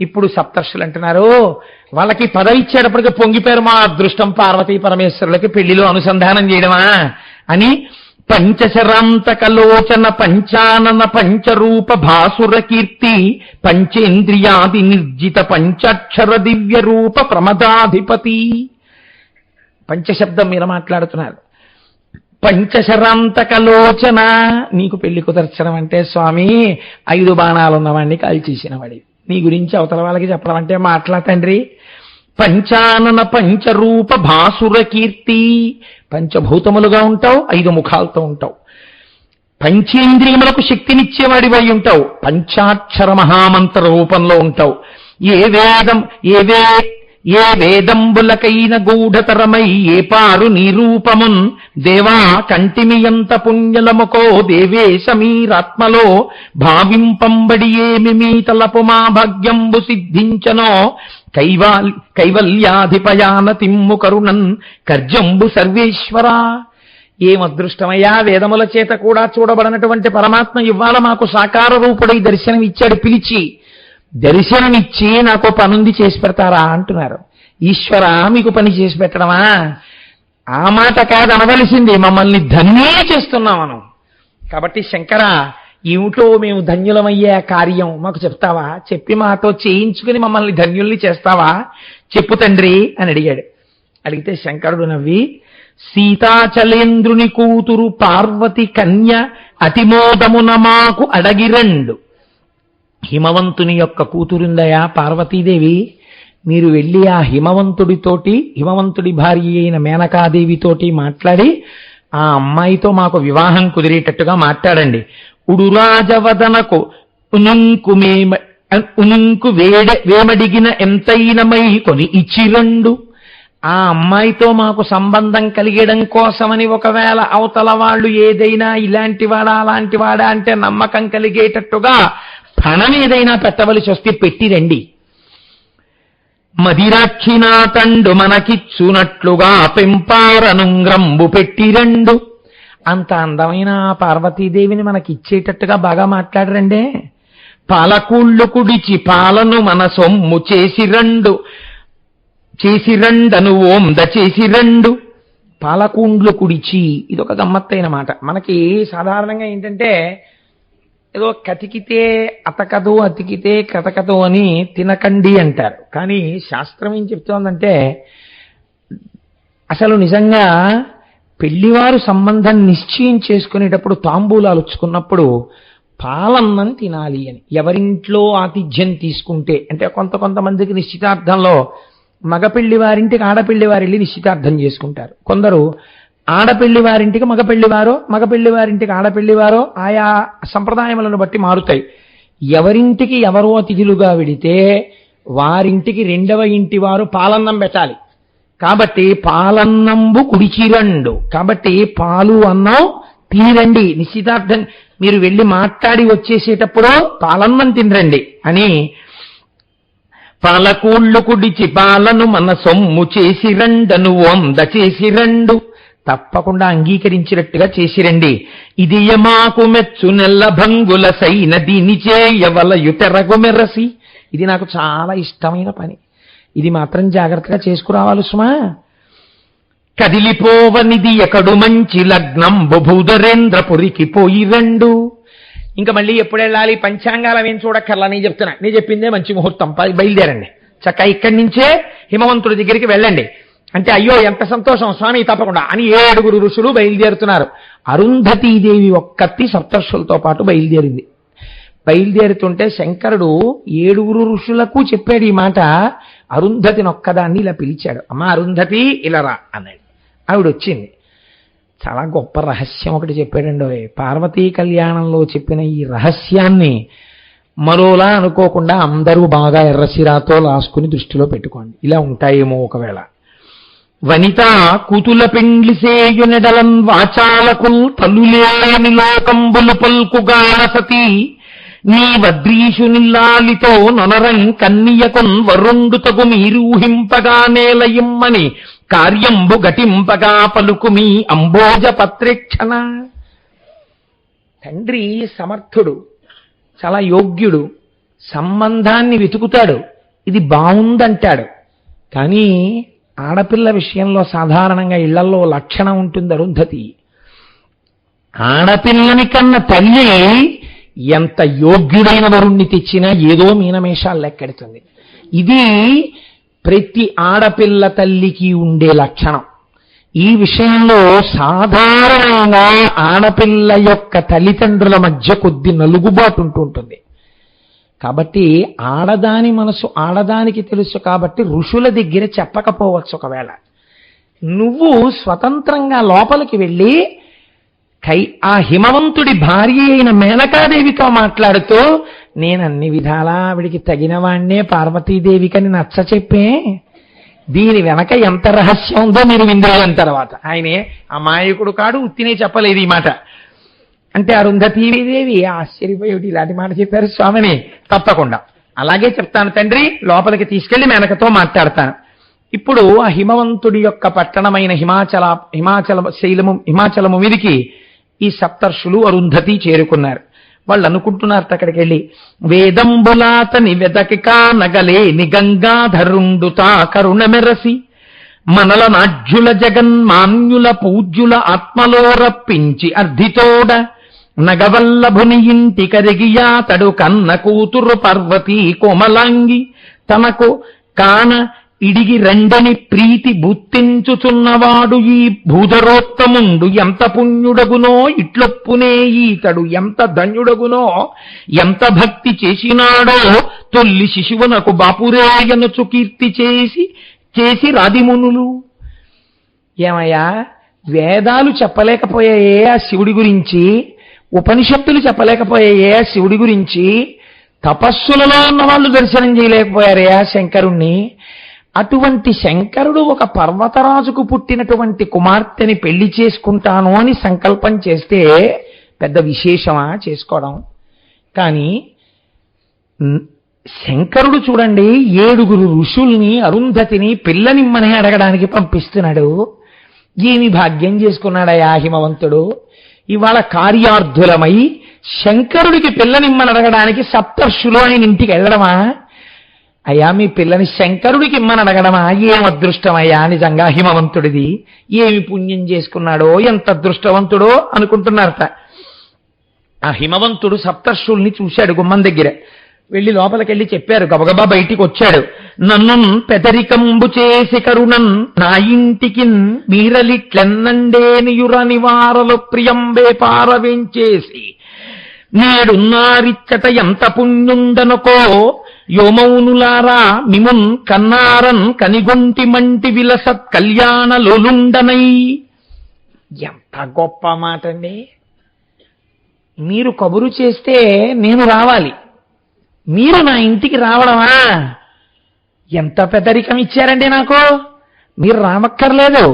ఇప్పుడు సప్తర్షులు అంటున్నారు, వాళ్ళకి పదవి ఇచ్చేటప్పటికి పొంగిపోయారు, మా అదృష్టం పార్వతీ పరమేశ్వరులకి పెళ్లిలో అనుసంధానం చేయడమా అని. పంచశరాంతకలోచన పంచానన పంచరూప భాసుర కీర్తి పంచేంద్రియాది నిర్జిత పంచాక్షర దివ్య రూప ప్రమదాధిపతి. పంచశబ్దం మీద మాట్లాడుతున్నారు. పంచశరాంతకలోచన, నీకు పెళ్లి కుదర్చడం అంటే స్వామి 5 బాణాలు ఉన్నవాడిని కాల్చేసిన వాడి, నీ గురించి అవతల వాళ్ళకి చెప్పడం అంటే మాట్లా తండ్రి. పంచానన పంచరూప భాసుర కీర్తి, పంచభూతములుగా ఉంటావు, 5 ముఖాలతో ఉంటావు. పంచేంద్రియములకు శక్తినిచ్చేవాడివై ఉంటావు, పంచాక్షర మహామంత్ర రూపంలో ఉంటావు. ఏ వేదంబులకైన గూఢతరమై ఏ పారు నిరూపమున్ దేవా కంటిమియంత పుణ్యలముకో దేవేశ మీరాత్మలో భావింపంబడి ఏమి మీ తలపు మా భాగ్యంబు సిద్ధించనో కైవల్యాధిపయాన తిమ్ము కరుణన్ కర్జంబు సర్వేశ్వరా. ఏం అదృష్టమయ్యా, వేదముల చేత కూడా చూడబడినటువంటి పరమాత్మ ఇవాళ మాకు సాకార రూపుడై దర్శనం ఇచ్చాడు. పిలిచి దర్శనమిచ్చి నాకు పనుంది చేసి పెడతారా అంటున్నారు. ఈశ్వర మీకు పని చేసి పెట్టడమా? ఆ మాట కాదు అనవలసింది, మమ్మల్ని ధన్యే చేస్తున్నాం మనం. కాబట్టి శంకర, ఏమిటో మేము ధన్యులమయ్యే కార్యం మాకు చెప్తావా? చెప్పి మాతో చేయించుకుని మమ్మల్ని ధన్యుల్ని చేస్తావా? చెప్పు తండ్రి అని అడిగాడు. అడిగితే శంకరుడు నవ్వి, సీతాచలేంద్రుని కూతురు పార్వతి కన్య అతిమోదమున మాకు అడగిరండు. హిమవంతుని యొక్క కూతురుందయా పార్వతీదేవి, మీరు వెళ్ళి ఆ హిమవంతుడి భార్య అయిన మేనకాదేవితోటి మాట్లాడి ఆ అమ్మాయితో మాకు వివాహం కుదిరేటట్టుగా మాట్లాడండి. ఉడురాజవదనకు ఉనుంకు వేమడిగిన ఎంతైనమై కొని ఇచ్చిరండు. ఆ అమ్మాయితో మాకు సంబంధం కలిగడం కోసమని ఒకవేళ అవతల వాళ్ళు ఏదైనా ఇలాంటివాడా అలాంటివాడా అంటే నమ్మకం కలిగేటట్టుగా పణం ఏదైనా పెట్టవలసి వస్తే పెట్టిరండి. మదిరాక్షినాతండు మనకిచ్చునట్లుగా పెంపారనుంగ్రంబు పెట్టిరండు. అంత అందమైన పార్వతీదేవిని మనకిచ్చేటట్టుగా బాగా మాట్లాడరండే. పాలకూళ్ళు కుడిచి పాలను మన సొమ్ము చేసిరండను ఓంద చేసిరండు. పాలకూండ్లు కుడిచి, ఇదొక గమ్మత్తైన మాట. మనకి సాధారణంగా ఏంటంటే ఏదో కతికితే అతకదు, అతికితే కతకదు అని తినకండి అంటారు. కానీ శాస్త్రం ఏం చెప్తోందంటే, అసలు నిజంగా పెళ్లివారు సంబంధం నిశ్చయం చేసుకునేటప్పుడు తాంబూలాలు ఉచ్చుకున్నప్పుడు పాలన్నం తినాలి అని. ఎవరింట్లో ఆతిథ్యం తీసుకుంటే అంటే కొంతమందికి నిశ్చితార్థంలో మగపెళ్లి వారింటికి ఆడపెళ్లి వారిల్లి నిశ్చితార్థం చేసుకుంటారు. కొందరు ఆడపెళ్లి వారింటికి మగపెళ్లివారో, మగపెళ్లి వారింటికి ఆడపెళ్లివారో, ఆయా సంప్రదాయములను బట్టి మారుతాయి. ఎవరింటికి ఎవరో అతిథులుగా వెడితే వారింటికి 2వ ఇంటి వారు పాలన్నం పెట్టాలి. కాబట్టి పాలన్నంబు కుడిచిరండు. కాబట్టి పాలు అన్నం తినిరండి. నిశ్చితార్థం మీరు వెళ్ళి మాట్లాడి వచ్చేసేటప్పుడు పాలన్నం తినరండి అని. పాలకూళ్ళు కుడిచి పాలను మన సొమ్ము చేసిరండను వంద చేసిరండు. తప్పకుండా అంగీకరించినట్టుగా చేసిరండి. ఇది యమాకు మెచ్చు నెల్ల భంగుల సైన దీని చేయవలయుతెరగు మెరసి. ఇది నాకు చాలా ఇష్టమైన పని, ఇది మాత్రం జాగ్రత్తగా చేసుకురావాలి సుమా. కదిలిపోవనిది ఎకడు మంచి లగ్నం బుభూధరేంద్రపురికి పోయి రెండు. ఇంకా మళ్ళీ ఎప్పుడు వెళ్ళాలి? పంచాంగాలు ఏం చూడక్కర్లా, నేను చెప్తున్నా. నేను చెప్పిందే మంచి ముహూర్తం, బయలుదేరండి. చక్కగా ఇక్కడి నుంచే హిమవంతుడి దగ్గరికి వెళ్ళండి అంటే, అయ్యో ఎంత సంతోషం స్వామి, తప్పకుండా అని 7 ఋషులు బయలుదేరుతున్నారు. అరుంధతీదేవి ఒక్కతి సప్తర్షులతో పాటు బయలుదేరింది. బయలుదేరుతుంటే శంకరుడు 7 ఋషులకు చెప్పాడు ఈ మాట. అరుంధతిని ఒక్కదాన్ని ఇలా పిలిచాడు. అమ్మా అరుంధతి ఇలా రా అన్నాడు. ఆవిడ వచ్చింది. చాలా గొప్ప రహస్యం ఒకటి చెప్పాడండి. పార్వతీ కళ్యాణంలో చెప్పిన ఈ రహస్యాన్ని మరోలా అనుకోకుండా అందరూ బాగా ఎర్రసిరాతో రాసుకుని దృష్టిలో పెట్టుకోండి. ఇలా ఉంటాయేమో ఒకవేళ. వనిత కూతుల పెండ్లిసేయునెడలన్ వాచాలకుల్ తల్లులేని లోకంబులు పల్కుగాన సతీ నీ వద్రీషు నిల్లాలితో నొనరం కన్నియకున్ వరుండు తగు మీరూహింపగా నేలయిమ్మని కార్యంబు ఘటింపగా పలుకు మీ అంబోజ పత్రేక్షణ. తండ్రి సమర్థుడు, చాలా యోగ్యుడు, సంబంధాన్ని వెతుకుతాడు, ఇది బాగుందంటాడు. కానీ ఆడపిల్ల విషయంలో సాధారణంగా ఇళ్లలో లక్షణం ఉంటుంది అరుంధతి. ఆడపిల్లని కన్న తల్లి ఎంత యోగ్యుడైన వరుణ్ణి తెచ్చినా ఏదో మీనమేషాలు లెక్కెడుతుంది. ఇది ప్రతి ఆడపిల్ల తల్లికి ఉండే లక్షణం. ఈ విషయంలో సాధారణంగా ఆడపిల్ల యొక్క తల్లిదండ్రుల మధ్య కొద్ది నలుగుబాటు ఉంటూ ఉంటుంది. కాబట్టి ఆడదాని మనసు ఆడదానికి తెలుసు కాబట్టి ఋషుల దగ్గర చెప్పకపోవచ్చు. ఒకవేళ నువ్వు స్వతంత్రంగా లోపలికి వెళ్ళి ఆ హిమవంతుడి భార్య అయిన మేనకాదేవితో మాట్లాడుతూ, నేను అన్ని విధాలా ఆవిడికి తగిన వాణ్ణే పార్వతీదేవికని నచ్చ చెప్పే, దీని వెనక ఎంత రహస్యం ఉందో మీరు విందాలని. తర్వాత ఆయనే అమాయకుడు కాడు, ఉత్తినే చెప్పలేదు ఈ మాట. అంటే అరుంధతీదేవి ఆశ్చర్యపోయేటి ఇలాంటి మాట చెప్పారు స్వామిని. తప్పకుండా అలాగే చెప్తాను తండ్రి, లోపలికి తీసుకెళ్లి మేనకతో మాట్లాడతాను. ఇప్పుడు ఆ హిమవంతుడి యొక్క పట్టణమైన హిమాచలము మీదికి ఈ సప్తర్షులు అరుంధతి చేరుకున్నారు. వాళ్ళు అనుకుంటున్నారు అక్కడికి వెళ్ళి, వేదంబులాతని వెదకికా నగలే నిగంగాధరుండుతా కరుణ మెరసి మనల నాజ్యుల జగన్మాన్యుల పూజ్యుల ఆత్మలో రప్పించి అర్ధితోడ నగవల్లభుని ఇంటి కరిగియాతడు కన్న కూతురు పార్వతీ కోమలాంగి తనకు కాన ఇడిగి రెండని ప్రీతి బుత్తించుచున్నవాడు ఈ భూధరోత్తముండు ఎంత పుణ్యుడగునో ఇట్లొప్పునే ఈతడు ఎంత ధన్యుడగునో ఎంత భక్తి చేసినాడో తొల్లి శిశువునకు బాపురేయనుచు కీర్తి చేసి రాదిమునులు. ఏమయ్యా, వేదాలు చెప్పలేకపోయాయే ఆ శివుడి గురించి, ఉపనిషత్తులు చెప్పలేకపోయాయే ఆ శివుడి గురించి, తపస్సులలో ఉన్న వాళ్ళు దర్శనం చేయలేకపోయారే ఆ శంకరుణ్ణి. అటువంటి శంకరుడు ఒక పర్వతరాజుకు పుట్టినటువంటి కుమార్తెని పెళ్లి చేసుకుంటాను అని సంకల్పం చేస్తే పెద్ద విశేషమా చేసుకోవడం? కానీ శంకరుడు చూడండి, 7 ఋషుల్ని అరుంధతిని పిల్లనిమ్మని అడగడానికి పంపిస్తున్నాడు. ఏమి భాగ్యం చేసుకున్నాడయా హిమవంతుడు. ఇవాళ కార్యార్థులమై శంకరుడికి పిల్లనిమ్మని అడగడానికి సప్తర్షులు ఆయన ఇంటికి వెళ్ళడమా? అయ్యా, మీ పిల్లని శంకరుడికి ఇమ్మని అడగడమా? ఏం అదృష్టమయ్యా నిజంగా హిమవంతుడిది. ఏమి పుణ్యం చేసుకున్నాడో, ఎంత అదృష్టవంతుడో అనుకుంటున్నారట. ఆ హిమవంతుడు సప్తర్షుల్ని చూశాడు గుమ్మం దగ్గర. వెళ్ళి లోపలికెళ్ళి చెప్పారు. గబగబా బయటికి వచ్చాడు. నన్ను పెదరికంబు చేసి కరుణన్ నా ఇంటికి మీరలిట్లెన్నండేనియుర నివారలు ప్రియంబే పారవేంచేసి నేడున్నారిచ్చట ఎంత పుణ్యుండనుకో యోమౌనులారా మిమున్ కన్నారన్ కనిగొంటి మంటి విలసత్ కళ్యాణ లోలుండనై. ఎంత గొప్ప మాట అండి. మీరు కబురు చేస్తే నేను రావాలి, మీరు నా ఇంటికి రావడమా? ఎంత పెద్దరికం ఇచ్చారండి నాకు. మీరు రామక్కర్లేదు,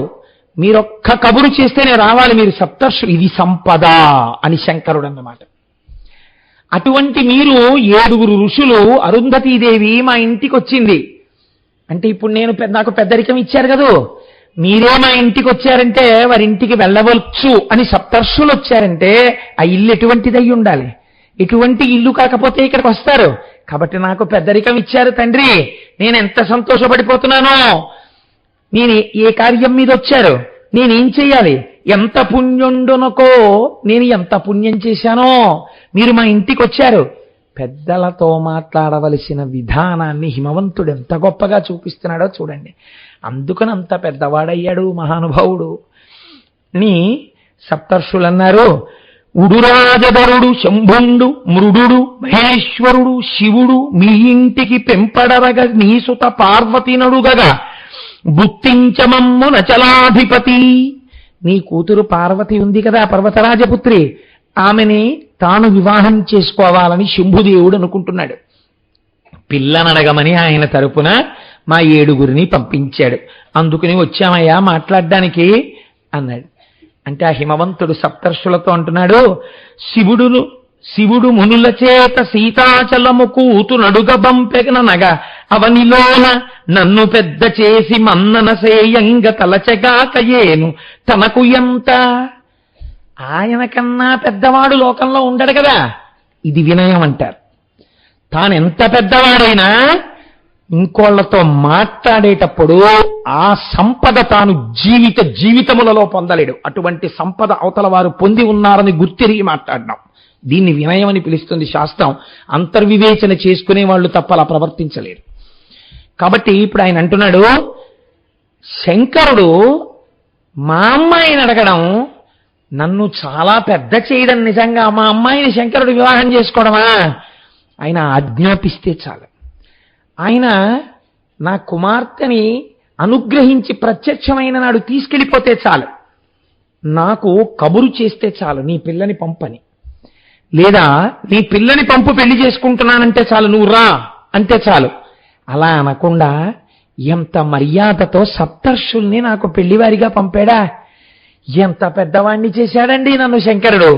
మీరొక్క కబురు చేస్తే నేను రావాలి, మీరు సప్తర్షులు, ఇది సంపద అని శంకరుడు అన్నమాట. అటువంటి మీరు 7 ఋషులు, అరుంధతీదేవి మా ఇంటికి వచ్చింది అంటే ఇప్పుడు నాకు పెద్దరికం ఇచ్చారు కదూ, మీరే మా ఇంటికి వచ్చారంటే వారింటికి వెళ్ళవచ్చు అని సప్తర్షులు వచ్చారంటే ఆ ఇల్లు ఎటువంటిది అయి ఉండాలి? ఎటువంటి ఇల్లు కాకపోతే ఇక్కడికి వస్తారు. కాబట్టి నాకు పెద్దరికం ఇచ్చారు తండ్రి, నేను ఎంత సంతోషపడిపోతున్నానో. నేను ఏ కార్యం మీద వచ్చారు, నేనేం చెయ్యాలి, ఎంత పుణ్యుండునకో, నేను ఎంత పుణ్యం చేశానో, మీరు మా ఇంటికి వచ్చారు. పెద్దలతో మాట్లాడవలసిన విధానాన్ని హిమవంతుడు ఎంత గొప్పగా చూపిస్తున్నాడో చూడండి. అందుకని అంత పెద్దవాడయ్యాడు మహానుభావుడు అని సప్తర్షులు అన్నారు. ఉడురాజధరుడు శంభుండు మృడు మహేశ్వరుడు శివుడు మీ ఇంటికి పెంపడరగ నీసుత పార్వతి నడుగగా బుత్తించమమ్ము నచలాధిపతి. నీ కూతురు పార్వతి ఉంది కదా, పర్వతరాజపుత్రి, ఆమెని తాను వివాహం చేసుకోవాలని శంభుదేవుడు అనుకుంటున్నాడు. పిల్లనడగమని ఆయన తరపున మా 7 పంపించాడు. అందుకని వచ్చామయ్యా మాట్లాడడానికి అన్నాడు. అంటే ఆ హిమవంతుడు సప్తర్షులతో అంటున్నాడు, శివుడు మునుల చేత సీతాచలము కూతు నడుగబంపెగనగ అవనిలోన నన్ను పెద్ద చేసి మన్నన సేయంగ తలచెగాకయేను తనకు ఎంత. ఆయన కన్నా పెద్దవాడు లోకంలో ఉండడు కదా. ఇది వినయం అంటారు. తానెంత పెద్దవాడైనా ఇంకోళ్లతో మాట్లాడేటప్పుడు ఆ సంపద తాను జీవితములలో పొందలేడు. అటువంటి సంపద అవతల వారు పొంది ఉన్నారని గుర్తిరిగి మాట్లాడడం, దీన్ని వినయం అని పిలుస్తుంది శాస్త్రం. అంతర్వివేచన చేసుకునే వాళ్ళు తప్ప అలా ప్రవర్తించలేరు. కాబట్టి ఇప్పుడు ఆయన అంటున్నాడు, శంకరుడు మా అమ్మాయిని అడగడం నన్ను చాలా పెద్ద చేయడం, నిజంగా మా అమ్మాయిని శంకరుడు వివాహం చేసుకోవడమా? ఆయన ఆజ్ఞాపిస్తే చాలు. ఆయన నా కుమార్తెని అనుగ్రహించి ప్రత్యక్షమైన నాడు తీసుకెళ్ళిపోతే చాలు, నాకు కబురు చేస్తే చాలు నీ పిల్లని పంపని, లేదా నీ పిల్లని పంపు పెళ్లి చేసుకుంటున్నానంటే చాలు, నువ్వు రా అంటే చాలు. అలా అనకుండా ఎంత మర్యాదతో సప్తర్షుల్ని నాకు పెళ్లివారిగా పంపాడా? ఎంత పెద్దవాణ్ణి చేశాడండి నన్ను శంకరుడు.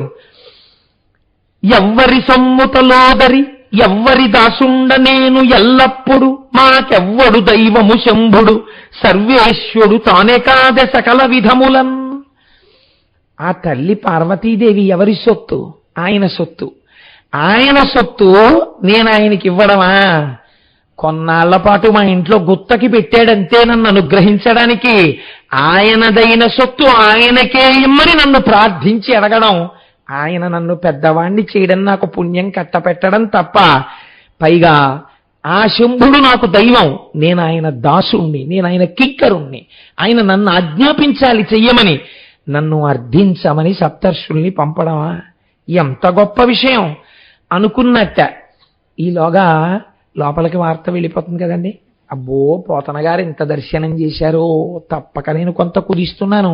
ఎవ్వరి సమ్ముతలోదరి ఎవ్వరి దాసుండ నేను ఎల్లప్పుడు, మాకెవ్వడు దైవము శంభుడు సర్వేశ్వడు తానే కాదే సకల విధములన్. ఆ తల్లి పార్వతీదేవి ఎవరి సొత్తు? ఆయన సొత్తు. ఆయన సొత్తు నేను ఆయనకి ఇవ్వడమా? కొన్నాళ్ల పాటు మా ఇంట్లో గుత్తకి పెట్టాడంతే నన్ను అనుగ్రహించడానికి. ఆయనదైన సొత్తు ఆయనకే ఇమ్మని నన్ను ప్రార్థించి అడగడం, ఆయన నన్ను పెద్దవాణ్ణి చేయడం నాకు పుణ్యం కట్టపెట్టడం తప్ప. పైగా ఆ శంభుడు నాకు దైవం, నేను ఆయన దాసుణ్ణి, నేను ఆయన కింకరుణ్ణి. ఆయన నన్ను ఆజ్ఞాపించాలి చెయ్యమని, నన్ను అర్థించమని సప్తర్షుల్ని పంపడమా? ఎంత గొప్ప విషయం అనుకున్నట్ట. ఈలోగా లోపలికి వార్త వెళ్ళిపోతుంది కదండి. అబ్బో, పోతన గారు ఇంత దర్శనం చేశారో, తప్పక నేను కొంత కుదిస్తున్నాను.